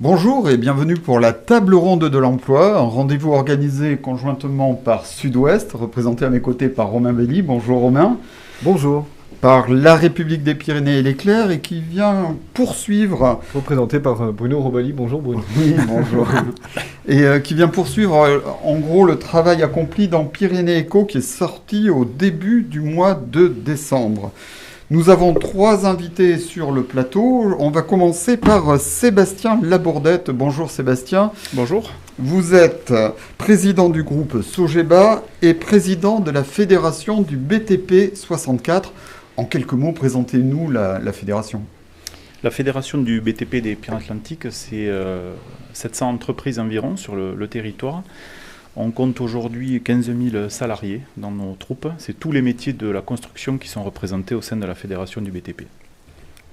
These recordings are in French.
Bonjour et bienvenue pour la table ronde de l'emploi, un rendez-vous organisé conjointement par Sud-Ouest, représenté à mes côtés par Romain Belli. Bonjour Romain. Bonjour. Par la République des Pyrénées et l'Éclair et qui vient poursuivre... Représenté par Bruno Robali. Bonjour Bruno. Oui, bonjour. Et qui vient poursuivre en gros le travail accompli dans Pyrénées Éco qui est sorti au début du mois de décembre. Nous avons 3 invités sur le plateau. On va commencer par Sébastien Labourdette. Bonjour Sébastien. Bonjour. Vous êtes président du groupe Sogeba et président de la fédération du BTP 64. En quelques mots, présentez-nous la fédération. La fédération du BTP des Pyrénées-Atlantiques, c'est 700 entreprises environ sur le territoire. On compte aujourd'hui 15 000 salariés dans nos troupes. C'est tous les métiers de la construction qui sont représentés au sein de la fédération du BTP.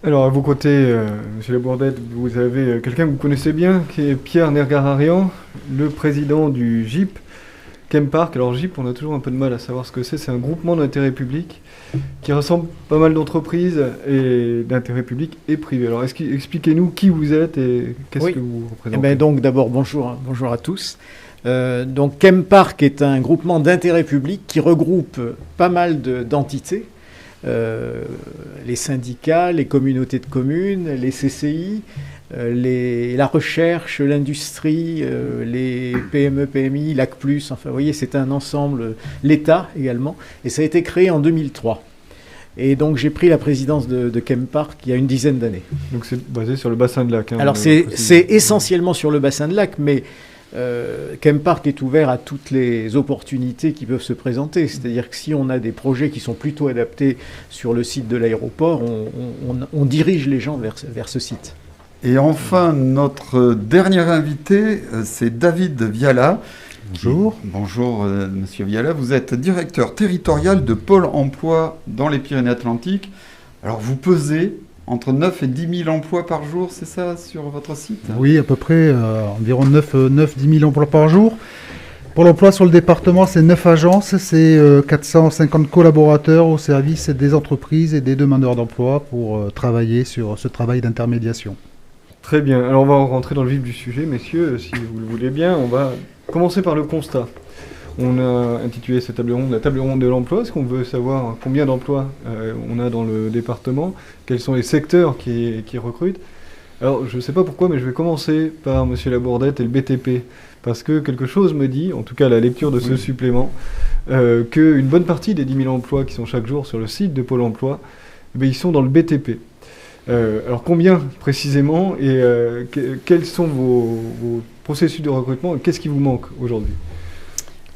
Alors à vos côtés, Monsieur Labourdette, vous avez quelqu'un que vous connaissez bien, qui est Pierre Nergararian, le président du GIP Chempark. Alors GIP, on a toujours un peu de mal à savoir ce que c'est. C'est un groupement d'intérêt public qui rassemble pas mal d'entreprises et d'intérêt public et privé. Alors expliquez-nous qui vous êtes et qu'est-ce que vous représentez. Donc d'abord, bonjour à tous. Donc Chempark est un groupement d'intérêt public qui regroupe pas mal d'entités, les syndicats, les communautés de communes, les CCI, la recherche, l'industrie, les PME, PMI, LAC+, enfin vous voyez c'est un ensemble, l'État également, et ça a été créé en 2003. Et donc j'ai pris la présidence de Chempark il y a une dizaine d'années. Donc c'est basé sur le bassin de Lac. Alors c'est essentiellement sur le bassin de Lac, mais Chempark est ouvert à toutes les opportunités qui peuvent se présenter. C'est-à-dire que si on a des projets qui sont plutôt adaptés sur le site de l'aéroport, on dirige les gens vers ce site. Et enfin, notre dernier invité, c'est David Viala. Bonjour. Bonjour, Monsieur Viala. Vous êtes directeur territorial de Pôle emploi dans les Pyrénées-Atlantiques. Alors, vous pesez entre 9 et 10 000 emplois par jour, c'est ça, sur votre site ? Oui, à peu près, environ 9-10 000 emplois par jour. Pour l'emploi sur le département, c'est 9 agences, c'est 450 collaborateurs au service des entreprises et des demandeurs d'emploi pour travailler sur ce travail d'intermédiation. Très bien, alors on va rentrer dans le vif du sujet, messieurs, si vous le voulez bien. On va commencer par le constat. On a intitulé cette table ronde la table ronde de l'emploi, parce qu'on veut savoir combien d'emplois on a dans le département, quels sont les secteurs qui recrutent. Alors je ne sais pas pourquoi, mais je vais commencer par M. Labourdette et le BTP, parce que quelque chose me dit, en tout cas à la lecture de ce supplément, qu'une bonne partie des 10 000 emplois qui sont chaque jour sur le site de Pôle emploi, ils sont dans le BTP. Alors combien précisément et quels sont vos processus de recrutement et qu'est-ce qui vous manque aujourd'hui ?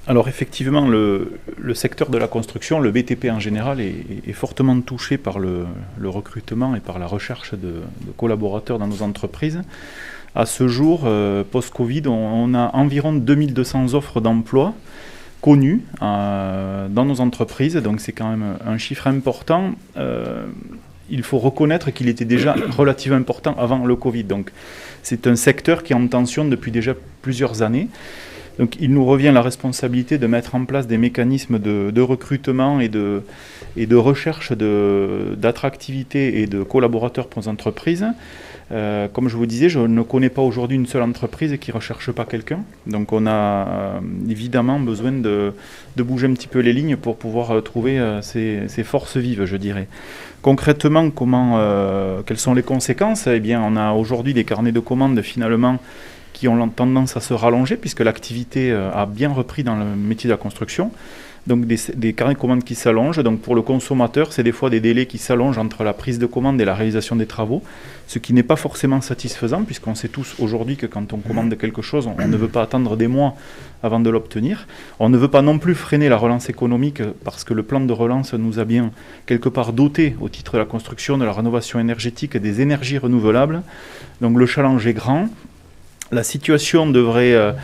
Alors effectivement, le secteur de la construction, le BTP en général, est fortement touché par le recrutement et par la recherche de collaborateurs dans nos entreprises. À ce jour, post-Covid, on a environ 2200 offres d'emploi connues dans nos entreprises, donc c'est quand même un chiffre important. Il faut reconnaître qu'il était déjà relativement important avant le Covid. Donc c'est un secteur qui est en tension depuis déjà plusieurs années. Donc il nous revient la responsabilité de mettre en place des mécanismes de recrutement et de recherche d'attractivité et de collaborateurs pour les entreprises. Comme je vous disais, je ne connais pas aujourd'hui une seule entreprise qui ne recherche pas quelqu'un. Donc on a évidemment besoin de bouger un petit peu les lignes pour pouvoir trouver ces forces vives, je dirais. Concrètement, quelles sont les conséquences ? Eh bien, on a aujourd'hui des carnets de commandes finalement qui ont tendance à se rallonger puisque l'activité a bien repris dans le métier de la construction. Donc des carnets de commandes qui s'allongent. Donc pour le consommateur, c'est des fois des délais qui s'allongent entre la prise de commande et la réalisation des travaux, ce qui n'est pas forcément satisfaisant puisqu'on sait tous aujourd'hui que quand on commande quelque chose, on ne veut pas attendre des mois avant de l'obtenir. On ne veut pas non plus freiner la relance économique parce que le plan de relance nous a bien quelque part doté au titre de la construction, de la rénovation énergétique, des énergies renouvelables. Donc le challenge est grand. La situation devrait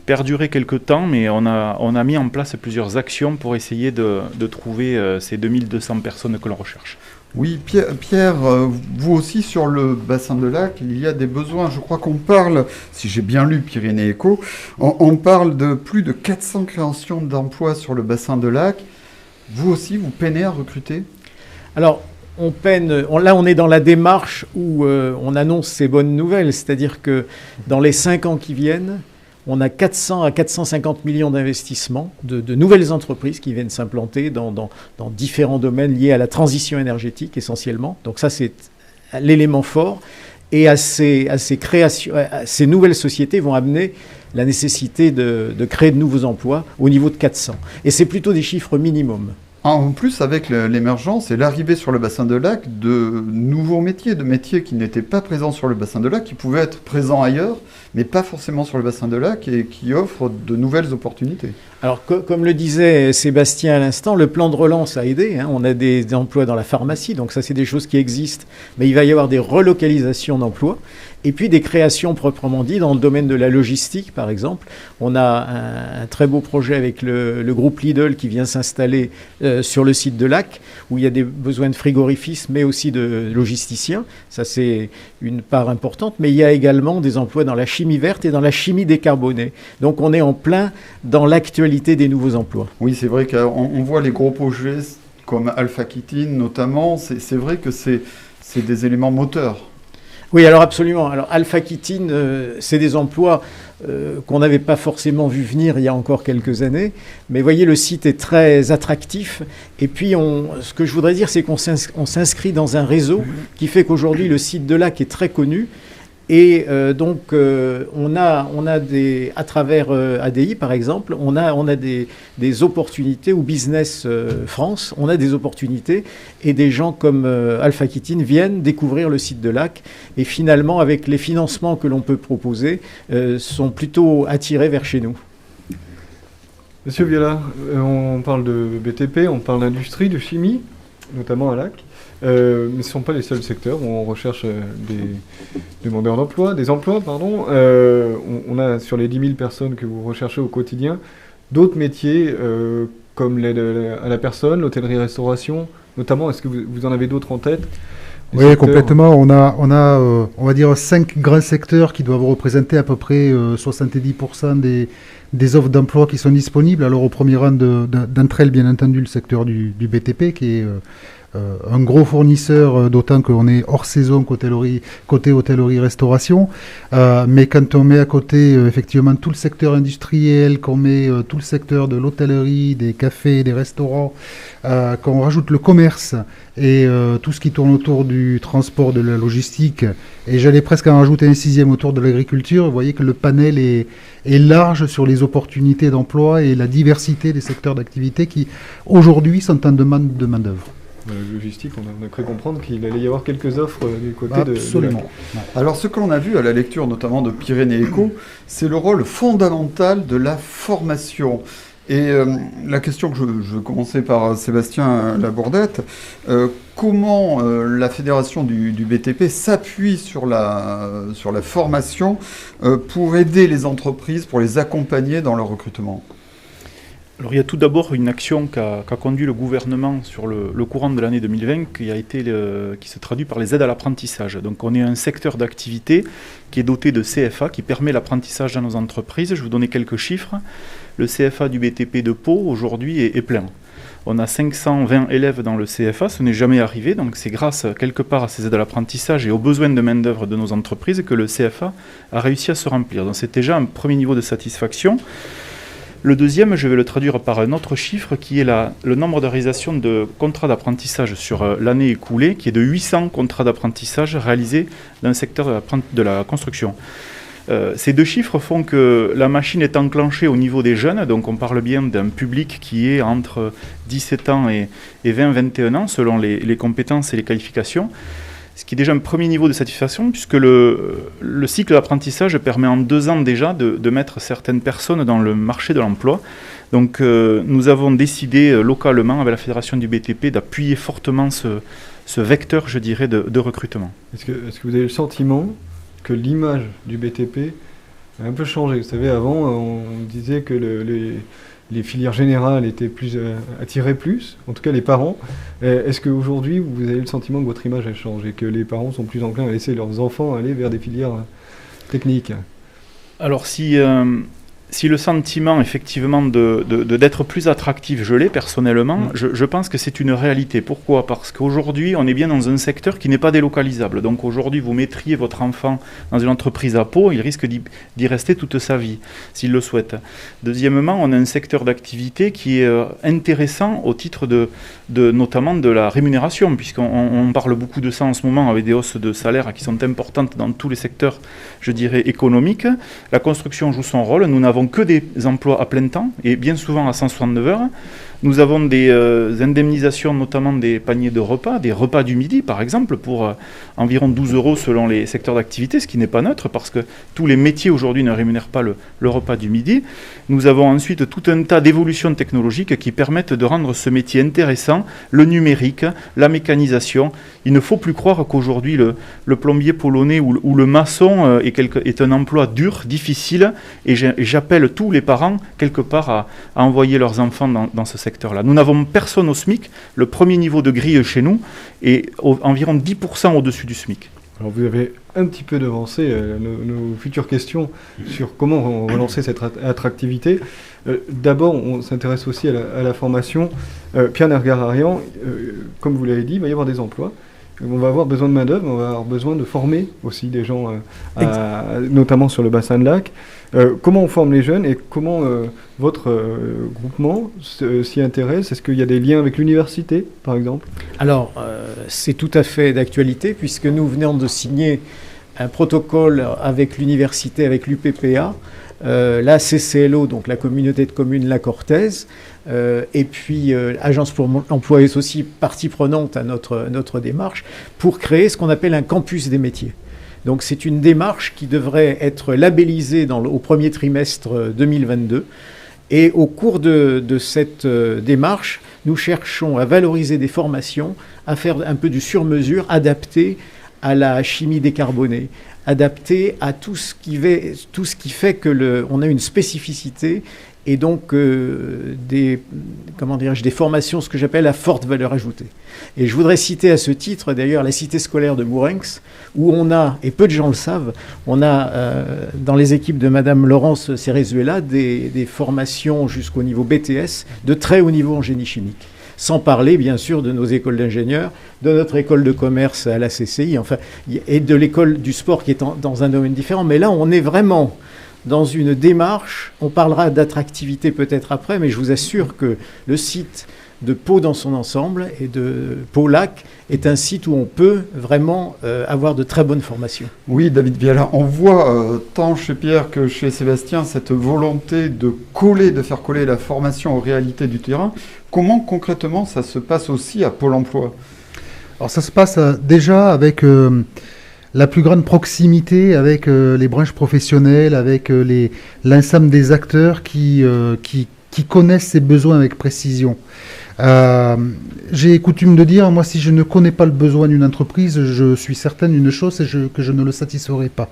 perdurer quelque temps, mais on a mis en place plusieurs actions pour essayer de trouver ces 2200 personnes que l'on recherche. Oui, Pierre, vous aussi sur le bassin de Lac, il y a des besoins. Je crois qu'on parle, si j'ai bien lu Pyrénées Éco, on parle de plus de 400 créations d'emplois sur le bassin de Lac. Vous aussi, vous peinez à recruter ? Alors, on peine. Là, on est dans la démarche où on annonce ces bonnes nouvelles, c'est-à-dire que dans les 5 ans qui viennent, on a 400 à 450 millions d'investissements de nouvelles entreprises qui viennent s'implanter dans différents domaines liés à la transition énergétique essentiellement. Donc ça, c'est l'élément fort. Et à ces créations, ces nouvelles sociétés vont amener la nécessité de créer de nouveaux emplois au niveau de 400. Et c'est plutôt des chiffres minimums. En plus, avec l'émergence et l'arrivée sur le bassin de lac de nouveaux métiers, de métiers qui n'étaient pas présents sur le bassin de lac, qui pouvaient être présents ailleurs, mais pas forcément sur le bassin de lac, et qui offrent de nouvelles opportunités. Alors, comme le disait Sébastien à l'instant, le plan de relance a aidé. On a des emplois dans la pharmacie, donc ça, c'est des choses qui existent, mais il va y avoir des relocalisations d'emplois. Et puis des créations proprement dit dans le domaine de la logistique, par exemple. On a un très beau projet avec le groupe Lidl qui vient s'installer sur le site de Lac, où il y a des besoins de frigorifistes, mais aussi de logisticiens. Ça, c'est une part importante. Mais il y a également des emplois dans la chimie verte et dans la chimie décarbonée. Donc on est en plein dans l'actualité des nouveaux emplois. Oui, c'est vrai qu'on voit les gros projets comme Alpha Kitine notamment. C'est vrai que c'est des éléments moteurs. Oui, alors absolument. Alors Alpha Kitine, c'est des emplois qu'on n'avait pas forcément vu venir il y a encore quelques années. Mais voyez, le site est très attractif. Et puis, ce que je voudrais dire, c'est qu'on s'inscrit dans un réseau qui fait qu'aujourd'hui, le site de Lac est très connu. Et donc, on a des, à travers ADI, par exemple, on a des opportunités, ou Business France, on a des opportunités, et des gens comme Alpha Kitine viennent découvrir le site de Lac, et finalement, avec les financements que l'on peut proposer, sont plutôt attirés vers chez nous. Monsieur Viala, on parle de BTP, on parle d'industrie, de chimie, notamment à Lac. Mais ce ne sont pas les seuls secteurs où on recherche des demandeurs d'emploi, des emplois, pardon. On a sur les 10 000 personnes que vous recherchez au quotidien, d'autres métiers comme l'aide à la personne, l'hôtellerie-restauration, notamment. Est-ce que vous en avez d'autres en tête? Oui, complètement. On a on va dire 5 grands secteurs qui doivent représenter à peu près 70% des offres d'emploi qui sont disponibles. Alors au premier rang d'entre elles, bien entendu, le secteur du BTP qui est un gros fournisseur, d'autant qu'on est hors saison côté hôtellerie-restauration. Mais quand on met à côté effectivement tout le secteur industriel, qu'on met tout le secteur de l'hôtellerie, des cafés, des restaurants, qu'on rajoute le commerce et tout ce qui tourne autour du transport, de la logistique, et j'allais presque en rajouter un 6e autour de l'agriculture, vous voyez que le panel est large sur les opportunités d'emploi et la diversité des secteurs d'activité qui aujourd'hui sont en demande de main-d'œuvre. Logistique, on a cru comprendre qu'il allait y avoir quelques offres du côté de... Absolument. Alors ce que l'on a vu à la lecture notamment de Pyrénées Éco, c'est le rôle fondamental de la formation. Et la question que je vais commencer par Sébastien Labourdette, comment la fédération du BTP s'appuie sur la formation pour aider les entreprises, pour les accompagner dans leur recrutement? Alors il y a tout d'abord une action qu'a conduit le gouvernement sur le courant de l'année 2020 qui se traduit par les aides à l'apprentissage. Donc on est un secteur d'activité qui est doté de CFA qui permet l'apprentissage dans nos entreprises. Je vais vous donner quelques chiffres. Le CFA du BTP de Pau aujourd'hui est plein. On a 520 élèves dans le CFA, ce n'est jamais arrivé, donc c'est grâce quelque part à ces aides à l'apprentissage et aux besoins de main-d'œuvre de nos entreprises que le CFA a réussi à se remplir. Donc c'est déjà un premier niveau de satisfaction. Le deuxième, je vais le traduire par un autre chiffre qui est le nombre de réalisations de contrats d'apprentissage sur l'année écoulée, qui est de 800 contrats d'apprentissage réalisés dans le secteur de la construction. Ces deux chiffres font que la machine est enclenchée au niveau des jeunes, donc on parle bien d'un public qui est entre 17 ans et 20-21 ans, selon les compétences et les qualifications. Ce qui est déjà un premier niveau de satisfaction, puisque le cycle d'apprentissage permet en 2 ans déjà de mettre certaines personnes dans le marché de l'emploi. Donc nous avons décidé localement, avec la Fédération du BTP, d'appuyer fortement ce vecteur, je dirais, de recrutement. Est-ce que vous avez le sentiment que l'image du BTP a un peu changé? Vous savez, avant, on disait que les filières générales étaient attiraient plus, en tout cas les parents. Est-ce qu'aujourd'hui, vous avez le sentiment que votre image a changé et que les parents sont plus enclins à laisser leurs enfants aller vers des filières techniques? Alors si si le sentiment effectivement d'être plus attractif, je l'ai personnellement, je pense que c'est une réalité. Pourquoi ? Parce qu'aujourd'hui, on est bien dans un secteur qui n'est pas délocalisable. Donc aujourd'hui, vous mettriez votre enfant dans une entreprise à Pau, il risque d'y rester toute sa vie, s'il le souhaite. Deuxièmement, on a un secteur d'activité qui est intéressant au titre notamment de la rémunération, puisqu'on parle beaucoup de ça en ce moment avec des hausses de salaire qui sont importantes dans tous les secteurs, je dirais, économiques. La construction joue son rôle. Nous n'avons que des emplois à plein temps et bien souvent à 169 heures. Nous avons des indemnisations, notamment des paniers de repas, des repas du midi par exemple, pour environ 12 € selon les secteurs d'activité, ce qui n'est pas neutre parce que tous les métiers aujourd'hui ne rémunèrent pas le repas du midi. Nous avons ensuite tout un tas d'évolutions technologiques qui permettent de rendre ce métier intéressant, le numérique, la mécanisation. Il ne faut plus croire qu'aujourd'hui le plombier polonais ou le maçon est un emploi dur, difficile, et j'appelle tous les parents quelque part à envoyer leurs enfants dans ce secteur-là. Nous n'avons personne au SMIC. Le premier niveau de grille chez nous est environ 10% au-dessus du SMIC. Alors vous avez un petit peu devancé nos futures questions sur comment relancer cette attractivité. D'abord, on s'intéresse aussi à la formation. Pierre Nergararian, comme vous l'avez dit, il va y avoir des emplois. On va avoir besoin de main-d'œuvre, on va avoir besoin de former aussi des gens, notamment sur le bassin de lac. Comment on forme les jeunes et comment votre groupement s'y intéresse ? Est-ce qu'il y a des liens avec l'université, par exemple ? Alors, c'est tout à fait d'actualité puisque nous venons de signer un protocole avec l'université, avec l'UPPA, la CCLO, donc la communauté de communes La Cortaise, et puis Agence pour l'emploi est aussi partie prenante à notre démarche pour créer ce qu'on appelle un campus des métiers. Donc c'est une démarche qui devrait être labellisée au premier trimestre 2022. Et au cours de cette démarche, nous cherchons à valoriser des formations, à faire un peu du sur-mesure, adapté à la chimie décarbonée, adapté à tout ce qui fait que on a une spécificité et donc des formations, ce que j'appelle à forte valeur ajoutée. Et je voudrais citer à ce titre d'ailleurs la cité scolaire de Mourenx, où on a, et peu de gens le savent, on a dans les équipes de Madame Laurence Cerezuela des formations jusqu'au niveau BTS de très haut niveau en génie chimique. Sans parler bien sûr de nos écoles d'ingénieurs, de notre école de commerce à la CCI, enfin, et de l'école du sport qui est dans un domaine différent. Mais là, on est vraiment dans une démarche, on parlera d'attractivité peut-être après, mais je vous assure que le site de Pau dans son ensemble et de Pau-Lac est un site où on peut vraiment avoir de très bonnes formations. Oui, David Viala, on voit tant chez Pierre que chez Sébastien cette volonté de faire coller la formation aux réalités du terrain. Comment concrètement ça se passe aussi à Pôle emploi ? Alors ça se passe déjà avec la plus grande proximité avec les branches professionnelles, avec l'ensemble des acteurs qui connaissent ces besoins avec précision. J'ai coutume de dire, moi, si je ne connais pas le besoin d'une entreprise, je suis certain d'une chose, c'est que je ne le satisferai pas.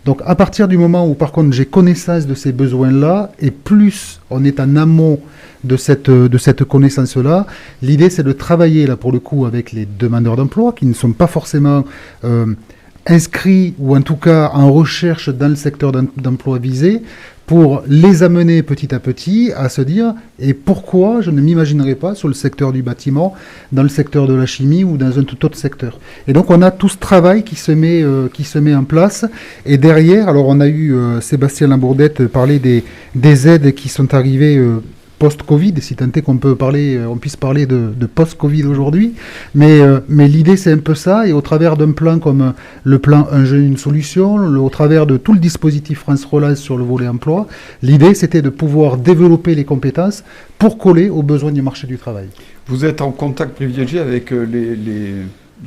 Donc, à partir du moment où, par contre, j'ai connaissance de ces besoins-là, et plus on est en amont de cette connaissance-là, l'idée, c'est de travailler, là, pour le coup, avec les demandeurs d'emploi, qui ne sont pas forcément inscrits, ou en tout cas en recherche dans le secteur d'emploi visé, pour les amener petit à petit à se dire et pourquoi je ne m'imaginerais pas sur le secteur du bâtiment, dans le secteur de la chimie ou dans un tout autre secteur. Et donc on a tout ce travail qui se met en place. Et derrière, alors on a eu Sébastien Labourdette parler des aides qui sont arrivées post-Covid, si tant est qu'on puisse parler de post-Covid aujourd'hui. Mais l'idée, c'est un peu ça. Et au travers d'un plan comme le plan Un jeune, une solution, au travers de tout le dispositif France Relance sur le volet emploi, l'idée, c'était de pouvoir développer les compétences pour coller aux besoins du marché du travail. Vous êtes en contact privilégié avec les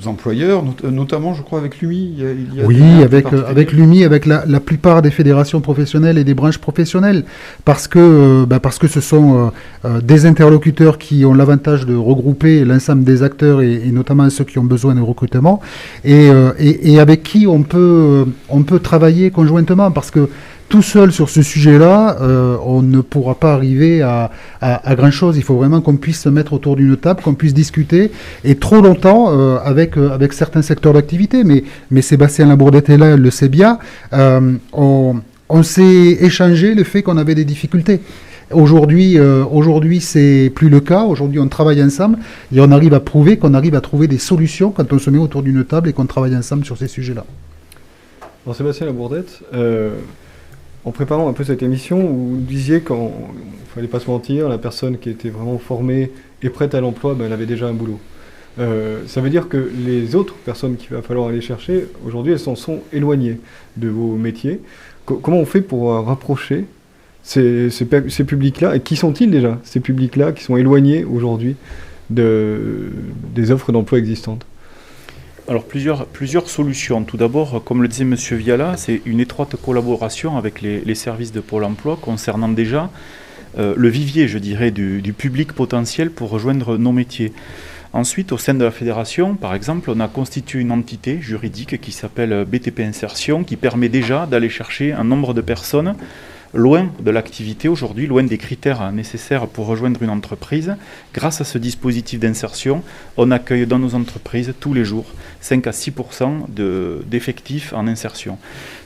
employeurs, notamment, je crois, avec l'UMI. Oui, avec l'UMI, avec la plupart des fédérations professionnelles et des branches professionnelles, parce que ce sont des interlocuteurs qui ont l'avantage de regrouper l'ensemble des acteurs et notamment ceux qui ont besoin de recrutement, et avec qui on peut travailler conjointement, parce que tout seul sur ce sujet-là, on ne pourra pas arriver à grand-chose. Il faut vraiment qu'on puisse se mettre autour d'une table, qu'on puisse discuter, et trop longtemps avec certains secteurs d'activité. Mais Sébastien Labourdette est là, elle le sait bien. On on s'est échangé le fait qu'on avait des difficultés. Aujourd'hui, c'est plus le cas. Aujourd'hui, on travaille ensemble et on arrive à prouver qu'on arrive à trouver des solutions quand on se met autour d'une table et qu'on travaille ensemble sur ces sujets-là. Alors Sébastien Labourdette, en préparant un peu cette émission, vous disiez qu'il ne fallait pas se mentir, la personne qui était vraiment formée et prête à l'emploi, elle avait déjà un boulot. Ça veut dire que les autres personnes qu'il va falloir aller chercher, aujourd'hui, elles s'en sont éloignées de vos métiers. Comment on fait pour rapprocher ces publics-là, et qui sont-ils déjà, ces publics-là qui sont éloignés aujourd'hui des offres d'emploi existantes? Alors plusieurs solutions. Tout d'abord, comme le disait M. Viala, c'est une étroite collaboration avec les services de Pôle emploi concernant déjà le vivier, je dirais, du public potentiel pour rejoindre nos métiers. Ensuite, au sein de la fédération, par exemple, on a constitué une entité juridique qui s'appelle BTP Insertion, qui permet déjà d'aller chercher un nombre de personnes loin de l'activité aujourd'hui, loin des critères nécessaires pour rejoindre une entreprise. Grâce à ce dispositif d'insertion, on accueille dans nos entreprises tous les jours 5 à 6% d'effectifs en insertion.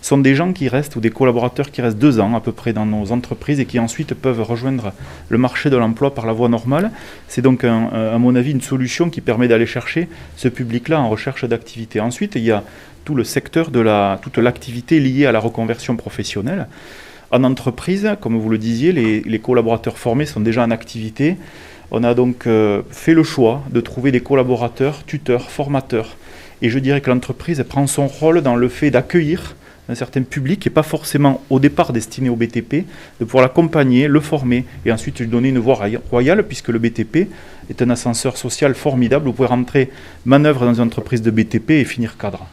Ce sont des gens qui restent, ou des collaborateurs qui restent 2 ans à peu près dans nos entreprises et qui ensuite peuvent rejoindre le marché de l'emploi par la voie normale. C'est donc, à mon avis, une solution qui permet d'aller chercher ce public-là en recherche d'activité. Ensuite, il y a tout le secteur toute l'activité liée à la reconversion professionnelle. En entreprise, comme vous le disiez, les collaborateurs formés sont déjà en activité. On a donc fait le choix de trouver des collaborateurs, tuteurs, formateurs. Et je dirais que l'entreprise prend son rôle dans le fait d'accueillir un certain public qui n'est pas forcément au départ destiné au BTP, de pouvoir l'accompagner, le former et ensuite lui donner une voie royale, puisque le BTP est un ascenseur social formidable. Vous pouvez rentrer manœuvre dans une entreprise de BTP et finir cadre.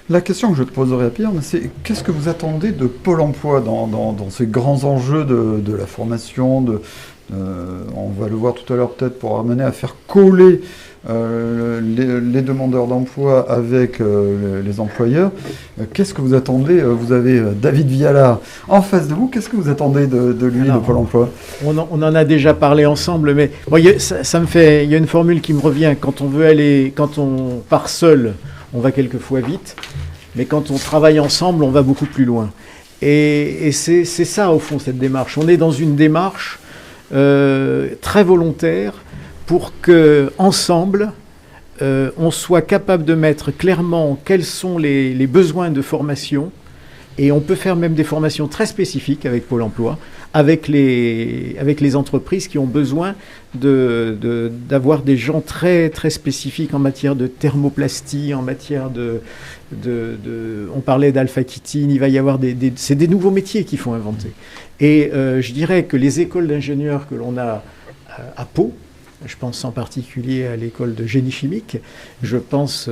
La question que je te poserai à Pierre, c'est qu'est-ce que vous attendez de Pôle emploi dans ces grands enjeux de la formation on va le voir tout à l'heure peut-être pour amener à faire coller les demandeurs d'emploi avec les employeurs. Qu'est-ce que vous attendez? Vous avez David Viala en face de vous. Qu'est-ce que vous attendez de lui, de Pôle emploi? On en a déjà parlé ensemble, mais bon, il y a une formule qui me revient. Quand on part seul, on va quelquefois vite, mais quand on travaille ensemble, on va beaucoup plus loin. Et c'est ça, au fond, cette démarche. On est dans une démarche très volontaire pour qu'ensemble, on soit capable de mettre clairement quels sont les besoins de formation. Et on peut faire même des formations très spécifiques avec Pôle emploi, avec les entreprises qui ont besoin d'avoir des gens très, très spécifiques en matière de thermoplastie, en matière on parlait d'alpha-kétine, il va y avoir c'est des nouveaux métiers qu'il faut inventer. Et je dirais que les écoles d'ingénieurs que l'on a à Pau, je pense en particulier à l'école de génie chimique, je pense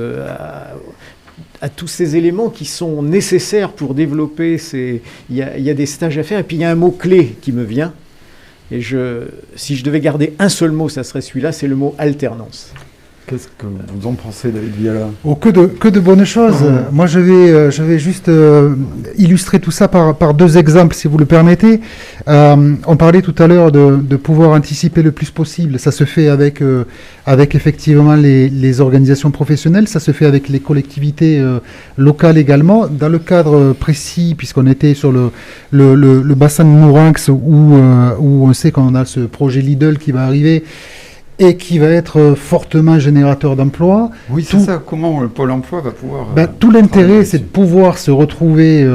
à tous ces éléments qui sont nécessaires pour développer il y a des stages à faire. Et puis il y a un mot-clé qui me vient. Et si je devais garder un seul mot, ça serait celui-là, c'est le mot alternance. Qu'est-ce que vous en pensez, David Viala? Que de bonnes choses. Moi, je vais juste illustrer tout ça par 2 exemples, si vous le permettez. On parlait tout à l'heure de pouvoir anticiper le plus possible. Ça se fait avec effectivement les organisations professionnelles, ça se fait avec les collectivités locales également. Dans le cadre précis, puisqu'on était sur le bassin de Mourinx, où on sait qu'on a ce projet Lidl qui va arriver, et qui va être fortement générateur d'emplois. Oui, c'est ça. Comment le Pôle emploi va pouvoir... tout l'intérêt, c'est de pouvoir se retrouver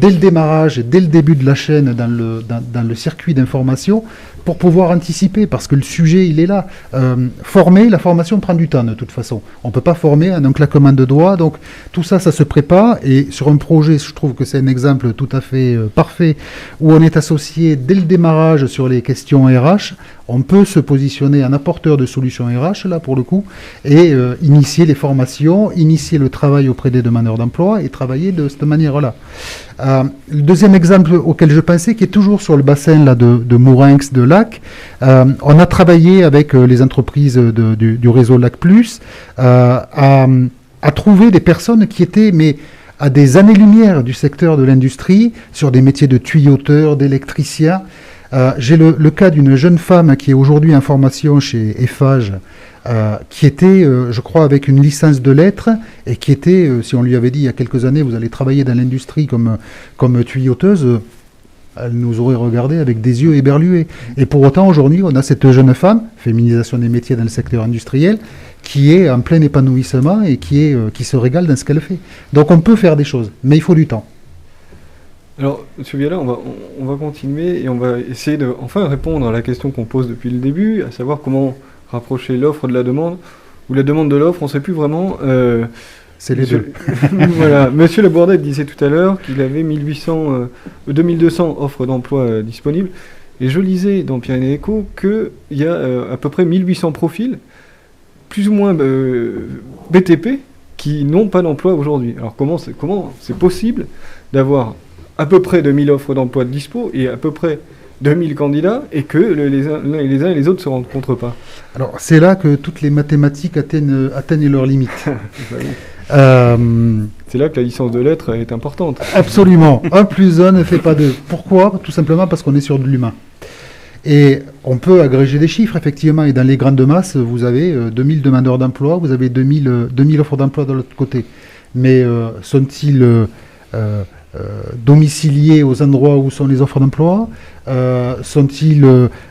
dès le démarrage et dès le début de la chaîne dans le circuit d'information pour pouvoir anticiper, parce que le sujet, il est là. La formation prend du temps, de toute façon. On ne peut pas former en un claquement de doigts, donc tout ça, ça se prépare, et sur un projet, je trouve que c'est un exemple tout à fait parfait, où on est associé dès le démarrage sur les questions RH. On peut se positionner en apporteur de solutions RH, là, pour le coup, et initier les formations, initier le travail auprès des demandeurs d'emploi, et travailler de cette manière-là. Le deuxième exemple auquel je pensais, qui est toujours sur le bassin là, de Mourinx, de Lac, on a travaillé avec les entreprises du réseau Lac Plus à trouver des personnes qui étaient à des années-lumière du secteur de l'industrie, sur des métiers de tuyauteur, d'électricien. J'ai le cas d'une jeune femme qui est aujourd'hui en formation chez Eiffage qui était, je crois, avec une licence de lettres, et qui était, si on lui avait dit il y a quelques années, vous allez travailler dans l'industrie comme tuyauteuse, elle nous aurait regardé avec des yeux éberlués. Et pour autant, aujourd'hui, on a cette jeune femme, féminisation des métiers dans le secteur industriel, qui est en plein épanouissement et qui se régale dans ce qu'elle fait. Donc on peut faire des choses, mais il faut du temps. Alors, M. Viala, on va continuer et on va essayer de enfin répondre à la question qu'on pose depuis le début, à savoir comment rapprocher l'offre de la demande, ou la demande de l'offre, on ne sait plus vraiment. C'est les deux. Voilà. Monsieur Labourdette disait tout à l'heure qu'il avait 2200 offres d'emploi disponibles. Et je lisais dans Pyrénées Éco qu'il y a à peu près 1800 profils, plus ou moins BTP, qui n'ont pas d'emploi aujourd'hui. Alors comment c'est possible d'avoir à peu près 2000 offres d'emploi de dispo et à peu près 2000 candidats et que les uns et les autres ne se rencontrent pas? Alors c'est là que toutes les mathématiques atteignent leurs limites. C'est là que la licence de lettres est importante. Absolument. 1 plus 1 ne fait pas 2. Pourquoi? Tout simplement parce qu'on est sur de l'humain. Et on peut agréger des chiffres, effectivement, et dans les grandes masses, vous avez 2000 demandeurs d'emploi, vous avez 2000 offres d'emploi de l'autre côté. Mais sont-ils domiciliés aux endroits où sont les offres d'emploi? Sont-ils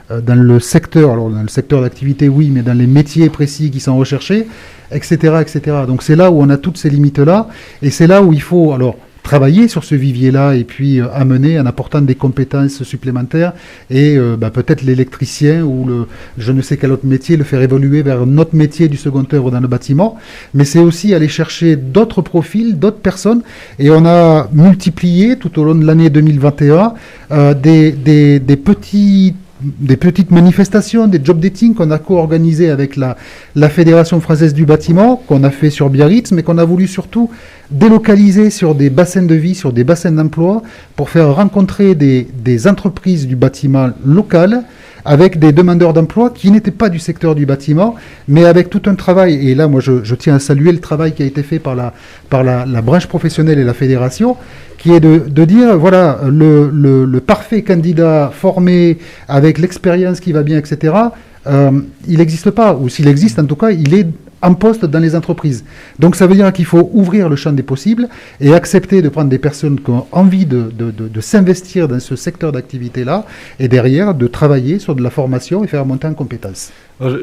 dans le secteur, alors dans le secteur d'activité, oui, mais dans les métiers précis qui sont recherchés, etc., etc. Donc c'est là où on a toutes ces limites-là, et c'est là où il faut alors travailler sur ce vivier-là et puis amener en apportant des compétences supplémentaires et peut-être l'électricien ou je ne sais quel autre métier, le faire évoluer vers notre métier du second œuvre dans le bâtiment. Mais c'est aussi aller chercher d'autres profils, d'autres personnes, et on a multiplié tout au long de l'année 2021 des petites manifestations, des job dating qu'on a co-organisé avec la Fédération française du bâtiment, qu'on a fait sur Biarritz, mais qu'on a voulu surtout délocaliser sur des bassins de vie, sur des bassins d'emploi, pour faire rencontrer des entreprises du bâtiment local avec des demandeurs d'emploi qui n'étaient pas du secteur du bâtiment, mais avec tout un travail. Et là, moi, je tiens à saluer le travail qui a été fait par la branche professionnelle et la fédération, qui est de dire, voilà, le parfait candidat formé, avec l'expérience qui va bien, etc., il n'existe pas, ou s'il existe, en tout cas, il est en poste dans les entreprises. Donc ça veut dire qu'il faut ouvrir le champ des possibles et accepter de prendre des personnes qui ont envie de s'investir dans ce secteur d'activité-là, et derrière de travailler sur de la formation et faire monter en compétences.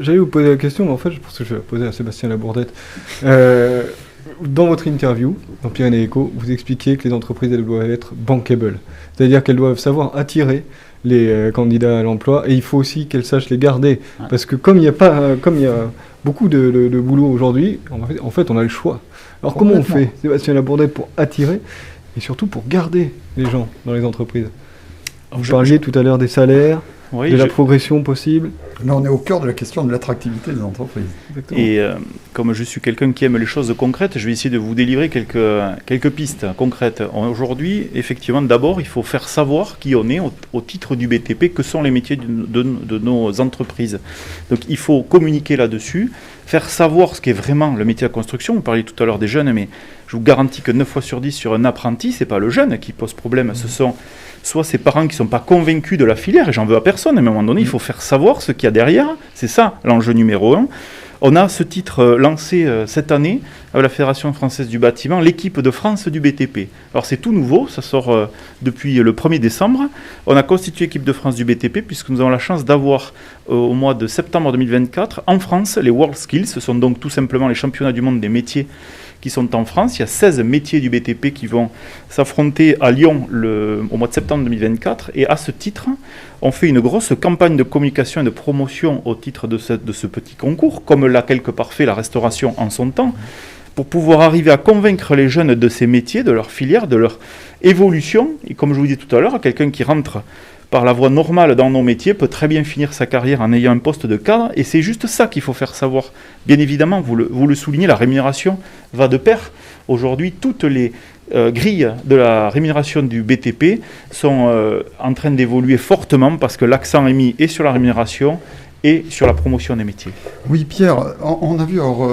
J'allais vous poser la question, mais en fait, je pense que je vais la poser à Sébastien Labourdette. Dans votre interview, dans Pyrénées Éco, vous expliquiez que les entreprises, elles doivent être bankable. C'est-à-dire qu'elles doivent savoir attirer les candidats à l'emploi, et il faut aussi qu'elles sachent les garder. Ouais. Parce que comme il y a beaucoup de boulot aujourd'hui, en fait, on a le choix. Alors comment on fait, Sébastien Labourdette, pour attirer et surtout pour garder les gens dans les entreprises? Vous parliez tout à l'heure des salaires, de la progression possible. Là, on est au cœur de la question de l'attractivité des entreprises. Exactement. Et comme je suis quelqu'un qui aime les choses concrètes, je vais essayer de vous délivrer quelques pistes concrètes. Aujourd'hui, effectivement, d'abord, il faut faire savoir qui on est au titre du BTP, que sont les métiers de nos entreprises. Donc, il faut communiquer là-dessus, faire savoir ce qu'est vraiment le métier de la construction. Vous parliez tout à l'heure des jeunes, mais je vous garantis que 9 fois sur 10 sur un apprenti, ce n'est pas le jeune qui pose problème, ce sont soit ses parents qui ne sont pas convaincus de la filière, et j'en veux à personne, mais à un moment donné, il faut faire savoir ce qu'il y a derrière. C'est ça l'enjeu numéro 1. On a ce titre lancé cette année avec la Fédération française du bâtiment, l'équipe de France du BTP. Alors c'est tout nouveau, ça sort depuis le 1er décembre. On a constitué l'équipe de France du BTP puisque nous avons la chance d'avoir au mois de septembre 2024 en France les World Skills. Ce sont donc tout simplement les championnats du monde des métiers qui sont en France. Il y a 16 métiers du BTP qui vont s'affronter à Lyon au mois de septembre 2024. Et à ce titre, on fait une grosse campagne de communication et de promotion au titre de ce petit concours, comme l'a quelque part fait la restauration en son temps, pour pouvoir arriver à convaincre les jeunes de ces métiers, de leur filière, de leur évolution. Et comme je vous disais tout à l'heure, quelqu'un qui rentre par la voie normale dans nos métiers peut très bien finir sa carrière en ayant un poste de cadre, et c'est juste ça qu'il faut faire savoir. Bien évidemment, vous le soulignez, la rémunération va de pair. Aujourd'hui, toutes les grilles de la rémunération du BTP sont en train d'évoluer fortement parce que l'accent est mis et sur la rémunération et sur la promotion des métiers. Oui, Pierre, on a vu, alors,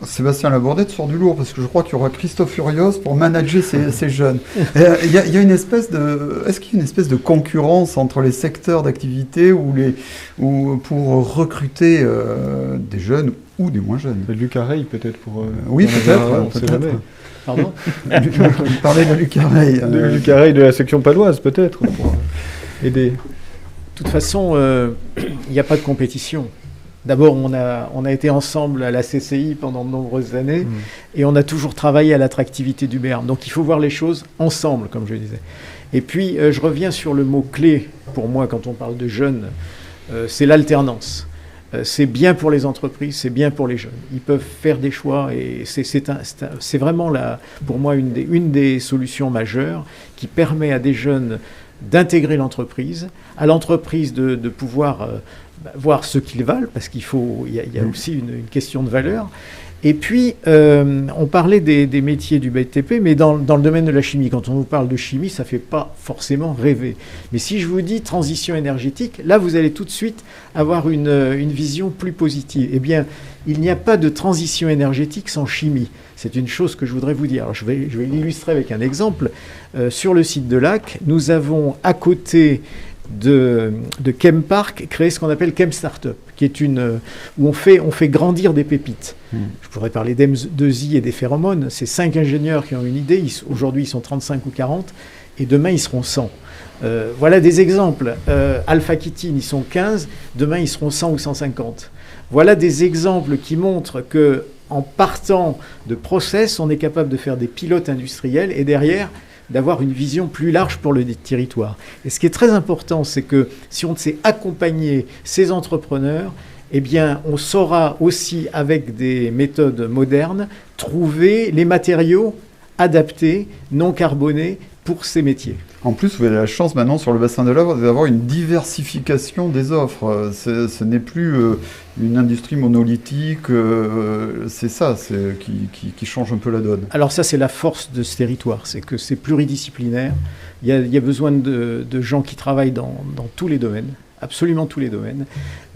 Sébastien Labordette sort du lourd, parce que je crois qu'il y aura Christophe Furios pour manager ces jeunes. Il y a une espèce de... Est-ce qu'il y a une espèce de concurrence entre les secteurs d'activité ou pour recruter des jeunes ou des moins jeunes? Luc Areil, peut-être, pour... oui, peut-être. On sait jamais. Pardon? Il parlait de Luc Areil. Luc Areil de la section paloise, peut-être, pour aider. De toute façon, il n'y a pas de compétition. D'abord, on a été ensemble à la CCI pendant de nombreuses années et on a toujours travaillé à l'attractivité du Béarn. Donc il faut voir les choses ensemble, comme je disais. Et puis, je reviens sur le mot-clé, pour moi, quand on parle de jeunes, c'est l'alternance. C'est bien pour les entreprises, c'est bien pour les jeunes. Ils peuvent faire des choix et c'est vraiment, pour moi, une des solutions majeures qui permet à des jeunes d'intégrer l'entreprise, à l'entreprise de pouvoir voir ce qu'ils valent, parce il y a aussi une question de valeur. Et puis, on parlait des métiers du BTP, mais dans le domaine de la chimie. Quand on vous parle de chimie, ça ne fait pas forcément rêver. Mais si je vous dis transition énergétique, là, vous allez tout de suite avoir une vision plus positive. Eh bien, il n'y a pas de transition énergétique sans chimie. C'est une chose que je voudrais vous dire. Alors, je vais l'illustrer avec un exemple. Sur le site de Lac, nous avons à côté de Chempark créé ce qu'on appelle Chem Startup, qui est où on fait grandir des pépites. Je pourrais parler d'M2I et des phéromones. C'est 5 ingénieurs qui ont une idée. Aujourd'hui, ils sont 35 ou 40 et demain, ils seront 100. Voilà des exemples. Alpha Kitin, ils sont 15. Demain, ils seront 100 ou 150. Voilà des exemples qui montrent que en partant de process, on est capable de faire des pilotes industriels et derrière, d'avoir une vision plus large pour le territoire. Et ce qui est très important, c'est que si on sait accompagner ces entrepreneurs, eh bien, on saura aussi, avec des méthodes modernes, trouver les matériaux adaptés, non carbonés, pour ces métiers. En plus, vous avez la chance maintenant sur le bassin de l'Avre d'avoir une diversification des offres. Ce n'est plus une industrie monolithique, c'est ça qui change un peu la donne. Alors ça, c'est la force de ce territoire, c'est que c'est pluridisciplinaire. Il y a besoin de gens qui travaillent dans tous les domaines, absolument tous les domaines.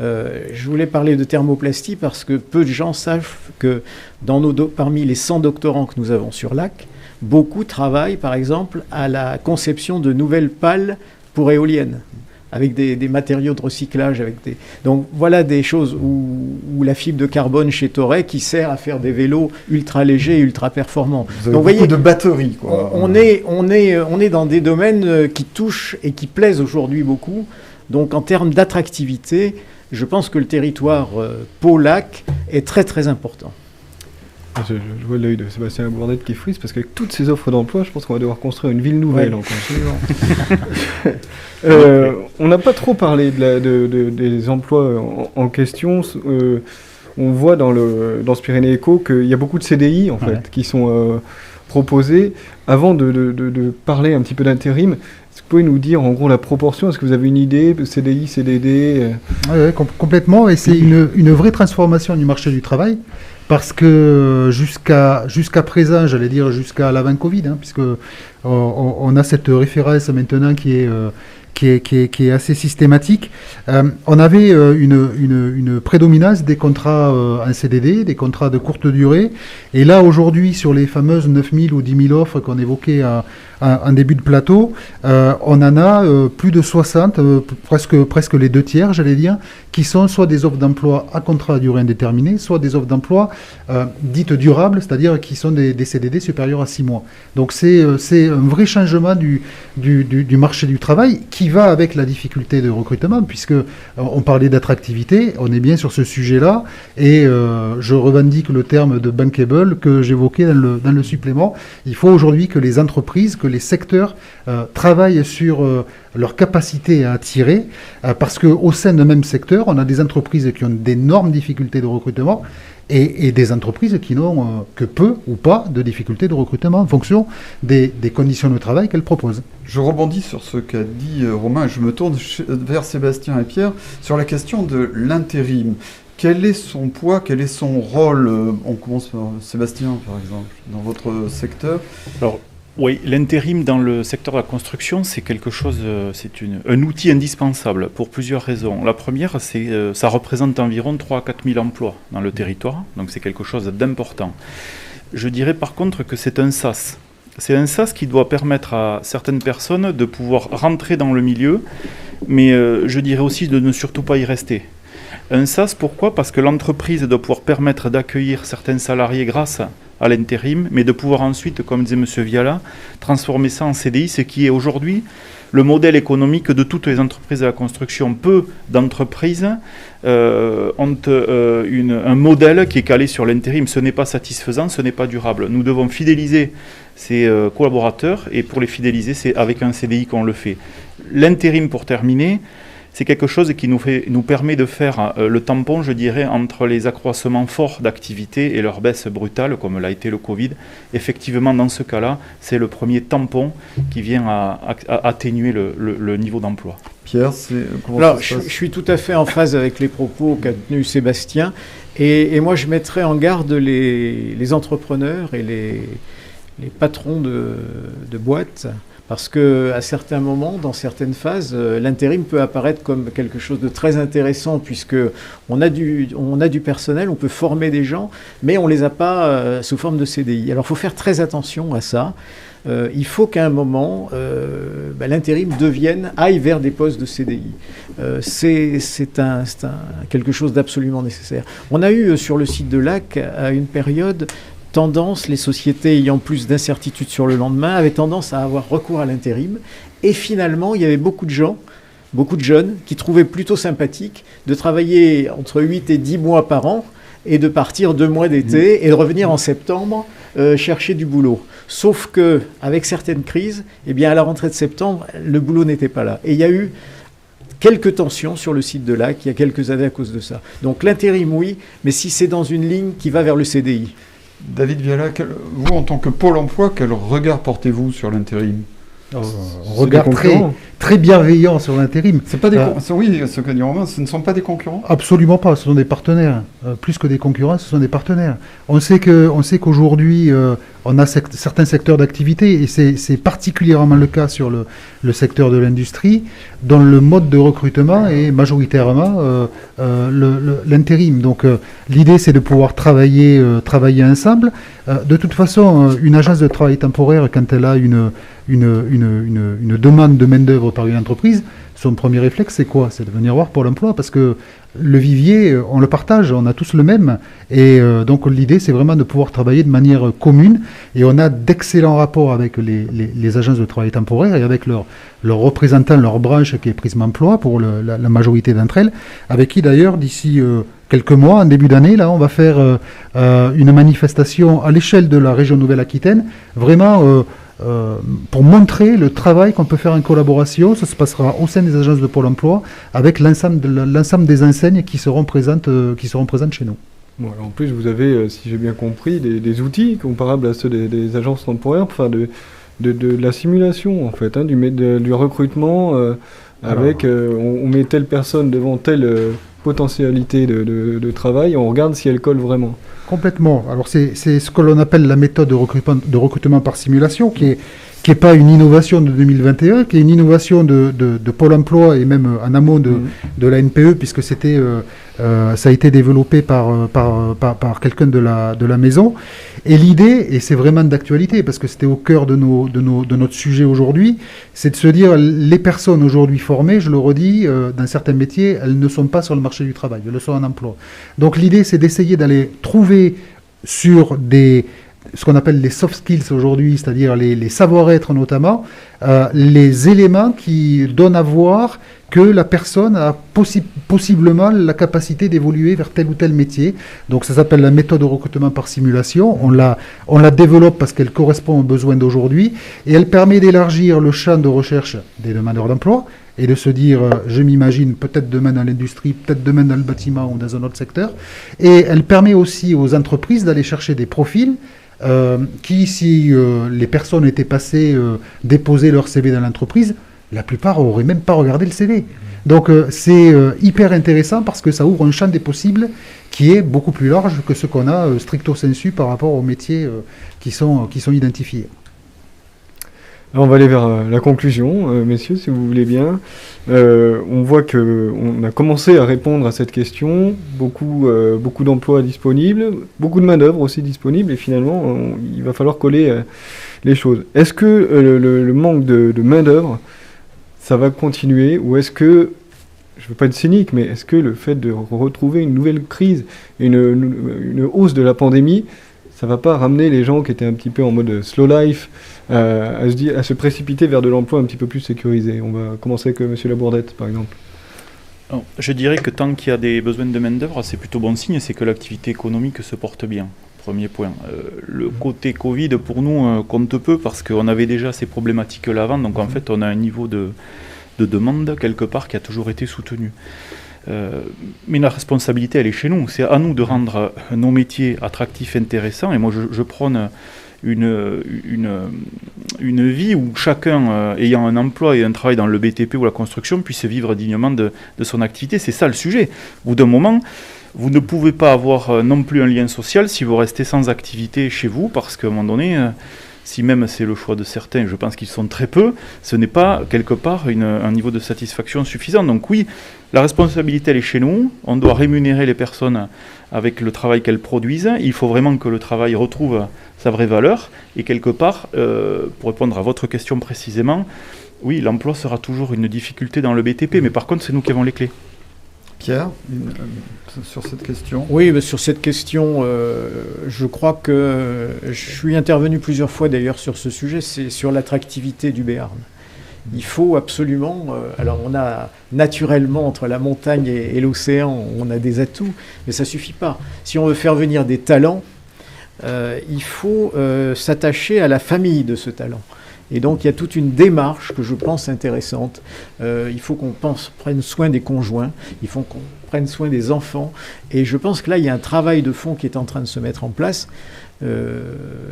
Je voulais parler de thermoplastie parce que peu de gens savent que parmi les 100 doctorants que nous avons sur Lac, beaucoup travaillent, par exemple, à la conception de nouvelles pales pour éoliennes, avec des matériaux de recyclage. Donc voilà des choses où la fibre de carbone chez Toray qui sert à faire des vélos ultra légers et ultra performants. Vous avez beaucoup de batteries, quoi. On est dans des domaines qui touchent et qui plaisent aujourd'hui beaucoup. Donc en termes d'attractivité, je pense que le territoire Pau-Lac est très très important. Je vois l'œil de Sébastien Labordette qui frise, parce qu'avec toutes ces offres d'emploi, je pense qu'on va devoir construire une ville nouvelle encore. On n'a pas trop parlé des emplois en question. On voit dans ce Pyrénées Éco qu'il y a beaucoup de CDI en fait, qui sont proposés. Avant de parler un petit peu d'intérim, est-ce que vous pouvez nous dire en gros la proportion? Est-ce que vous avez une idée? CDI, CDD? Oui, complètement. Et c'est une vraie transformation du marché du travail. Parce que jusqu'à présent, j'allais dire jusqu'à l'avant-Covid, puisque on a cette référence maintenant qui est assez systématique. On avait une prédominance des contrats en CDD, des contrats de courte durée. Et là, aujourd'hui, sur les fameuses 9000 ou 10 000 offres qu'on évoquait en début de plateau, on en a plus de 60, presque les 2 tiers, j'allais dire, qui sont soit des offres d'emploi à contrat à durée indéterminée, soit des offres d'emploi dites durables, c'est-à-dire qui sont des CDD supérieurs à 6 mois. Donc c'est un vrai changement du marché du travail qui va avec la difficulté de recrutement, puisque on parlait d'attractivité, on est bien sur ce sujet-là, et je revendique le terme de bankable que j'évoquais dans le supplément. Il faut aujourd'hui que les entreprises, que les secteurs travaillent sur leur capacité à attirer, parce qu'au sein d'un même secteur, on a des entreprises qui ont d'énormes difficultés de recrutement et des entreprises qui n'ont que peu ou pas de difficultés de recrutement en fonction des conditions de travail qu'elles proposent. Je rebondis sur ce qu'a dit Romain et je me tourne vers Sébastien et Pierre sur la question de l'intérim. Quel est son poids, quel est son rôle? On commence par Sébastien, par exemple, dans votre secteur. Alors, Oui, l'intérim dans le secteur de la construction, c'est quelque chose, un outil indispensable pour plusieurs raisons. La première, c'est ça représente environ 3 à 4 000 emplois dans le territoire, donc c'est quelque chose d'important. Je dirais par contre que c'est un sas. C'est un sas qui doit permettre à certaines personnes de pouvoir rentrer dans le milieu, mais je dirais aussi de ne surtout pas y rester. Un sas, pourquoi? Parce que l'entreprise doit pouvoir permettre d'accueillir certains salariés grâce à l'intérim, mais de pouvoir ensuite, comme disait M. Viala, transformer ça en CDI, ce qui est aujourd'hui le modèle économique de toutes les entreprises de la construction. Peu d'entreprises ont un modèle qui est calé sur l'intérim. Ce n'est pas satisfaisant, ce n'est pas durable. Nous devons fidéliser ces collaborateurs, et pour les fidéliser, c'est avec un CDI qu'on le fait. L'intérim, pour terminer, c'est quelque chose qui nous permet de faire le tampon, je dirais, entre les accroissements forts d'activité et leur baisse brutale, comme l'a été le Covid. Effectivement, dans ce cas-là, c'est le premier tampon qui vient à atténuer le niveau d'emploi. Pierre, comment Alors, ça se passe ? je suis tout à fait en phase avec les propos qu'a tenus Sébastien. Et moi, je mettrais en garde les entrepreneurs et les patrons de boîtes. Parce qu'à certains moments, dans certaines phases, l'intérim peut apparaître comme quelque chose de très intéressant, puisqu'on a du personnel, on peut former des gens, mais on ne les a pas sous forme de CDI. Alors il faut faire très attention à ça. Il faut qu'à un moment, l'intérim aille vers des postes de CDI. C'est quelque chose d'absolument nécessaire. On a eu sur le site de Lac, à une période, les sociétés ayant plus d'incertitudes sur le lendemain avaient tendance à avoir recours à l'intérim. Et finalement, il y avait beaucoup de jeunes qui trouvaient plutôt sympathique de travailler entre 8 et 10 mois par an et de partir 2 mois d'été et de revenir en septembre chercher du boulot. Sauf qu'avec certaines crises, eh bien, à la rentrée de septembre, le boulot n'était pas là. Et il y a eu quelques tensions sur le site de Lac il y a quelques années à cause de ça. Donc l'intérim, oui, mais si c'est dans une ligne qui va vers le CDI. David Viala, vous, en tant que Pôle emploi, quel regard portez-vous sur l'intérim ? Un regard très bienveillant sur l'intérim. C'est pas oui, ce que dit Romain, ce ne sont pas des concurrents ? Absolument pas, ce sont des partenaires. Plus que des concurrents, ce sont des partenaires. On sait qu'aujourd'hui, on a certains secteurs d'activité, et c'est particulièrement le cas sur le secteur de l'industrie, dont le mode de recrutement est majoritairement l'intérim. Donc l'idée, c'est de pouvoir travailler ensemble. De toute façon, une agence de travail temporaire, quand elle a une demande de main-d'œuvre par une entreprise, son premier réflexe, c'est quoi? C'est de venir voir Pôle emploi, parce que le vivier, on le partage, on a tous le même. Et donc l'idée, c'est vraiment de pouvoir travailler de manière commune. Et on a d'excellents rapports avec les agences de travail temporaire et avec leurs représentants, leur branche qui est Prisme Emploi, pour la majorité d'entre elles, avec qui d'ailleurs, d'ici quelques mois, en début d'année, là, on va faire une manifestation à l'échelle de la région Nouvelle-Aquitaine, vraiment pour montrer le travail qu'on peut faire en collaboration. Ça se passera au sein des agences de Pôle emploi, avec l'ensemble des enseignes qui seront présentes chez nous. Bon, alors en plus, vous avez, si j'ai bien compris, des outils comparables à ceux des agences temporaires pour faire de la simulation, en fait, hein, du recrutement, avec on met telle personne devant telle potentialité de travail, et on regarde si elle colle vraiment. Complètement. Alors c'est ce que l'on appelle la méthode de recrutement par simulation, qui est pas une innovation de 2021, qui est une innovation de Pôle emploi, et même en amont de la NPE, puisque ça a été développé par quelqu'un de la maison. Et l'idée, et c'est vraiment d'actualité, parce que c'était au cœur de notre sujet aujourd'hui, c'est de se dire, les personnes aujourd'hui formées, je le redis, dans certains métiers, elles ne sont pas sur le marché du travail, elles sont en emploi. Donc l'idée, c'est d'essayer d'aller trouver sur ce qu'on appelle les soft skills aujourd'hui, c'est-à-dire les savoir-être notamment, les éléments qui donnent à voir que la personne a possiblement la capacité d'évoluer vers tel ou tel métier. Donc ça s'appelle la méthode de recrutement par simulation. On la développe parce qu'elle correspond aux besoins d'aujourd'hui, et elle permet d'élargir le champ de recherche des demandeurs d'emploi, et de se dire, je m'imagine peut-être demain dans l'industrie, peut-être demain dans le bâtiment ou dans un autre secteur. Et elle permet aussi aux entreprises d'aller chercher des profils qui, si les personnes étaient passées déposer leur CV dans l'entreprise, la plupart n'auraient même pas regardé le CV. Donc c'est hyper intéressant, parce que ça ouvre un champ des possibles qui est beaucoup plus large que ce qu'on a stricto sensu par rapport aux métiers qui sont identifiés. Alors on va aller vers la conclusion, messieurs, si vous voulez bien. On voit qu'on a commencé à répondre à cette question, beaucoup d'emplois disponibles, beaucoup de main-d'œuvre aussi disponible, et finalement, il va falloir coller les choses. Est-ce que le manque de main-d'œuvre, ça va continuer, ou est-ce que, je ne veux pas être cynique, mais est-ce que le fait de retrouver une nouvelle crise, une hausse de la pandémie, ça ne va pas ramener les gens qui étaient un petit peu en mode slow life à se précipiter vers de l'emploi un petit peu plus sécurisé? On va commencer avec M. Labourdette, par exemple. Alors, je dirais que tant qu'il y a des besoins de main-d'œuvre, c'est plutôt bon signe, c'est que l'activité économique se porte bien. Premier point. Le côté Covid, pour nous, compte peu parce qu'on avait déjà ces problématiques-là avant, donc en fait, on a un niveau de demande, quelque part, qui a toujours été soutenu. Mais la responsabilité, elle est chez nous. C'est à nous de rendre nos métiers attractifs, intéressants. Et moi, je prône une vie où chacun, ayant un emploi et un travail dans le BTP ou la construction, puisse vivre dignement de son activité. C'est ça le sujet. Au bout d'un moment, vous ne pouvez pas avoir non plus un lien social si vous restez sans activité chez vous, parce qu'à un moment donné, si même c'est le choix de certains, je pense qu'ils sont très peu, ce n'est pas quelque part un niveau de satisfaction suffisant. Donc oui, la responsabilité, elle est chez nous. On doit rémunérer les personnes avec le travail qu'elles produisent. Il faut vraiment que le travail retrouve sa vraie valeur. Et quelque part, pour répondre à votre question précisément, oui, l'emploi sera toujours une difficulté dans le BTP, mais par contre, c'est nous qui avons les clés. Pierre, sur cette question? Oui, sur cette question, je crois que je suis intervenu plusieurs fois d'ailleurs sur ce sujet, c'est sur l'attractivité du Béarn. Il faut absolument, alors on a naturellement entre la montagne et l'océan, on a des atouts, mais ça ne suffit pas. Si on veut faire venir des talents, il faut s'attacher à la famille de ce talent. Et donc il y a toute une démarche que je pense intéressante. Il faut qu'on prenne soin des conjoints, il faut qu'on prenne soin des enfants. Et je pense que là, il y a un travail de fond qui est en train de se mettre en place.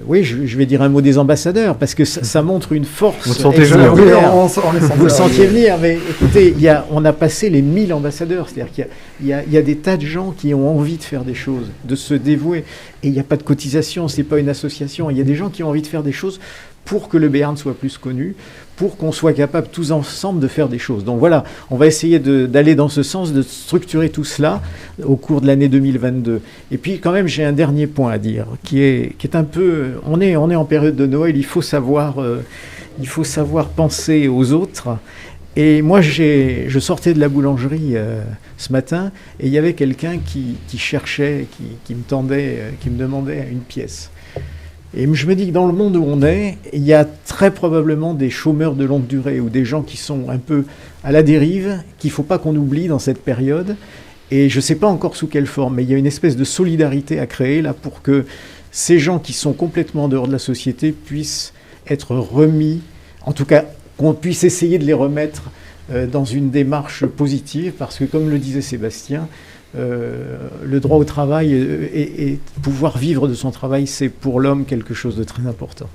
Oui, je vais dire un mot des ambassadeurs, parce que ça montre une force. Vous le sentez venir. Oui, vous le sentiez venir, mais écoutez, on a passé les 1000 ambassadeurs. C'est-à-dire qu'il y a des tas de gens qui ont envie de faire des choses, de se dévouer. Et il n'y a pas de cotisation, ce n'est pas une association. Il y a des gens qui ont envie de faire des choses pour que le Béarn soit plus connu, pour qu'on soit capable tous ensemble de faire des choses. Donc voilà, on va essayer d'aller dans ce sens, de structurer tout cela au cours de l'année 2022. Et puis quand même, j'ai un dernier point à dire, qui est un peu... On est en période de Noël, il faut savoir penser aux autres. Et moi, je sortais de la boulangerie ce matin, et il y avait quelqu'un qui cherchait, qui me tendait, qui me demandait une pièce. Et je me dis que dans le monde où on est, il y a très probablement des chômeurs de longue durée ou des gens qui sont un peu à la dérive, qu'il ne faut pas qu'on oublie dans cette période. Et je ne sais pas encore sous quelle forme, mais il y a une espèce de solidarité à créer là pour que ces gens qui sont complètement en dehors de la société puissent être remis, en tout cas qu'on puisse essayer de les remettre dans une démarche positive, parce que comme le disait Sébastien, le droit au travail et pouvoir vivre de son travail, c'est pour l'homme quelque chose de très important.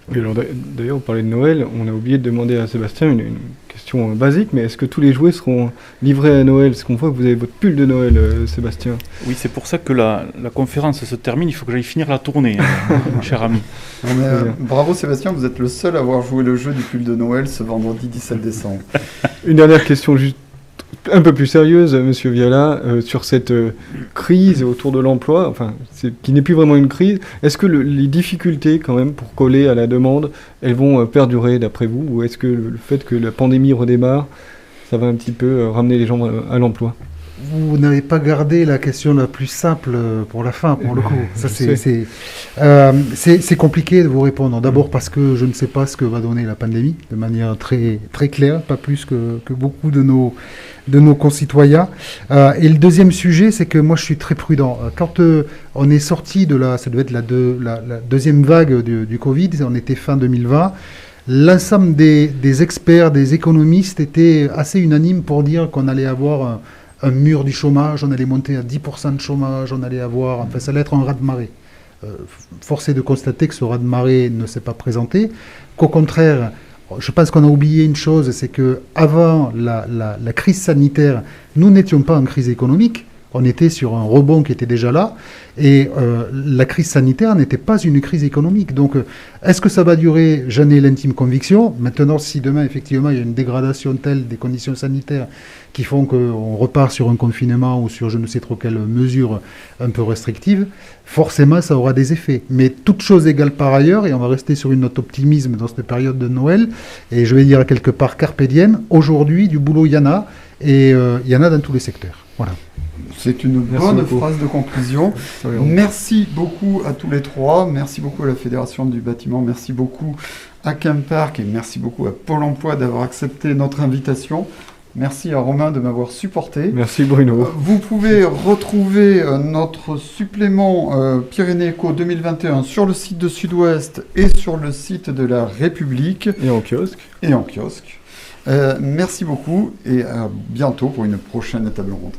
Oui, alors d'ailleurs, on parlait de Noël, on a oublié de demander à Sébastien une question basique, mais est-ce que tous les jouets seront livrés à Noël? Parce qu'on voit que vous avez votre pull de Noël, Sébastien. Oui, c'est pour ça que la conférence se termine, il faut que j'aille finir la tournée, cher ami. Bravo Sébastien, vous êtes le seul à avoir joué le jeu du pull de Noël ce vendredi 17 décembre. Une dernière question juste un peu plus sérieuse, Monsieur Viala, sur cette crise autour de l'emploi, enfin, qui n'est plus vraiment une crise. Est-ce que les difficultés, quand même, pour coller à la demande, elles vont perdurer, d'après vous? Ou est-ce que le fait que la pandémie redémarre, ça va un petit peu ramener les gens à l'emploi? Vous n'avez pas gardé la question la plus simple pour la fin, pour le coup. Ça, c'est compliqué de vous répondre. D'abord parce que je ne sais pas ce que va donner la pandémie, de manière très, très claire, pas plus que beaucoup de nos concitoyens. Et le deuxième sujet, c'est que moi, je suis très prudent. Quand on est sorti ça devait être la deuxième vague du Covid, on était fin 2020, l'ensemble des experts, des économistes étaient assez unanimes pour dire qu'on allait avoir un mur du chômage, on allait monter à 10% de chômage, on allait avoir... Enfin, ça allait être un raz-de-marée. Force est de constater que ce raz-de-marée ne s'est pas présenté, qu'au contraire, je pense qu'on a oublié une chose, c'est qu'avant la crise sanitaire, nous n'étions pas en crise économique, On était sur un rebond qui était déjà là. Et la crise sanitaire n'était pas une crise économique. Donc, est-ce que ça va durer? J'en ai l'intime conviction. Maintenant, si demain, effectivement, il y a une dégradation telle des conditions sanitaires qui font qu'on repart sur un confinement ou sur je ne sais trop quelle mesure un peu restrictive, forcément, ça aura des effets. Mais toute chose égale par ailleurs, et on va rester sur une note optimisme dans cette période de Noël, et je vais dire quelque part carpe diem, aujourd'hui, du boulot, il y en a, et il y en a dans tous les secteurs. Voilà. C'est une bonne phrase de conclusion. Merci beaucoup à tous les trois. Merci beaucoup à la Fédération du bâtiment. Merci beaucoup à Chempark et merci beaucoup à Pôle emploi d'avoir accepté notre invitation. Merci à Romain de m'avoir supporté. Merci Bruno. Vous pouvez retrouver notre supplément Pyrénées Éco 2021 sur le site de Sud-Ouest et sur le site de la République. Et en kiosque. Merci beaucoup et à bientôt pour une prochaine table ronde.